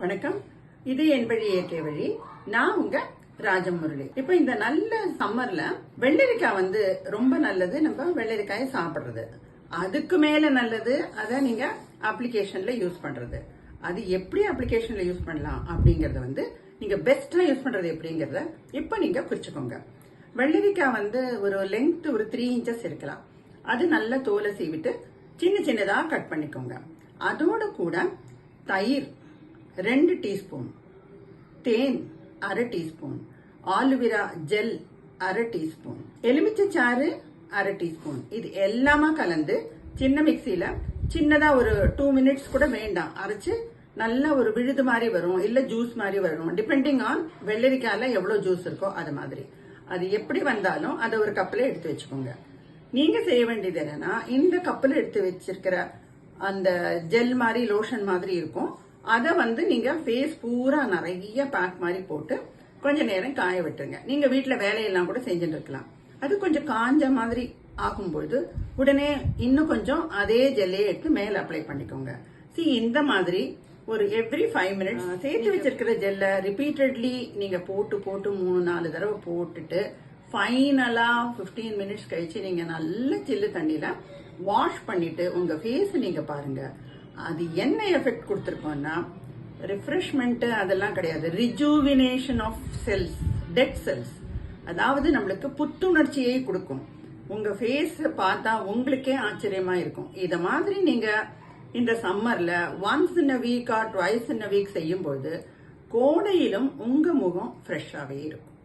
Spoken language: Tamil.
வணக்கம், இது என் வழி இயற்கை வழி. நான் உங்க ராஜமுரளி. இப்ப இந்த நல்ல சம்மர்ல வெள்ளரிக்காய் ரொம்ப நல்லது. நம்ம வெள்ளரிக்காயை சாப்பிடுறது அதுக்கு மேல நல்லது அதை நீங்க அப்ளிகேஷன்ல யூஸ் பண்றது. அது எப்படி அப்ளிகேஷன்ல யூஸ் பண்ணலாம் அப்படிங்கறத நீங்க பெஸ்டா யூஸ் பண்றது எப்படிங்கறத இப்ப நீங்க குறிச்சுக்கோங்க. வெள்ளரிக்காய் ஒரு லெங்த் ஒரு 3 இன்ச்சஸ் இருக்கலாம். அது நல்ல தோலை சீவிட்டு சின்ன சின்னதா கட் பண்ணிக்கோங்க. அதோட கூட தயிர் 2 டீஸ்பூன், தேன் 1/2 டீஸ்பூன், ஆலுவிரா ஜெல் 1/2 டீஸ்பூன், எலுமிச்சை சாறு 1/2 டீஸ்பூன், இது எல்லாமே கலந்து சின்ன மிக்சியில சின்னதா ஒரு 2 மினிட்ஸ் கூட வேண்டாம் அரைச்சு நல்ல ஒரு விழுது மாதிரி வரும், இல்ல ஜூஸ் மாதிரி வரும். டிபெண்டிங் ஆன் வெள்ளரிக்காயில எவ்வளவு ஜூஸ் இருக்கோ அது மாதிரி. அது எப்படி வந்தாலும் அதை ஒரு கப்பில் எடுத்து வச்சுக்கோங்க. நீங்க செய்ய வேண்டியது என்னன்னா, இந்த கப்பில் எடுத்து வச்சிருக்கிற அந்த ஜெல் மாதிரி லோஷன் மாதிரி இருக்கும், அதை நீங்க ஃபேஸ் பூரா நிறைய பேக் மாதிரி போட்டு கொஞ்ச நேரம் காய விட்டுருங்க. நீங்க வீட்டுல வேலையெல்லாம் கூட செஞ்சுட்டு இருக்கலாம். அது கொஞ்சம் காஞ்ச மாதிரி ஆகும்போது உடனே இன்னும் கொஞ்சம் அதே ஜெல்லையை எடுத்து மேல அப்ளை பண்ணிக்கோங்க. இந்த மாதிரி ஒரு எவ்ரி 5 மினிட்ஸ் சேர்த்து வச்சிருக்கிற ஜெல்ல ரிப்பீட்டட்லி நீங்க போட்டு 3-4 தடவை போட்டுட்டு ஃபைனலா 15 மினிட்ஸ் கழிச்சு நீங்க நல்ல சில்லு தண்ணியில வாஷ் பண்ணிட்டு உங்க ஃபேஸ் நீங்க பாருங்க. அது என்ன எஃபெக்ட் கொடுத்திருக்கோம்னா, ரிஃப்ரெஷ்மெண்ட் அதெல்லாம் கிடையாது, ரிஜூவினேஷன் ஆஃப் செல்ஸ், டெட் செல்ஸ். அதாவது நம்மளுக்கு புத்துணர்ச்சியை கொடுக்கும். உங்க ஃபேஸ் பார்த்தா உங்களுக்கே ஆச்சரியமா இருக்கும். இத மாதிரி நீங்க இந்த சம்மர்ல once in a week or twice in a week செய்யும்போது கோடையிலும் உங்க முகம் ஃப்ரெஷ்ஷாவே இருக்கும்.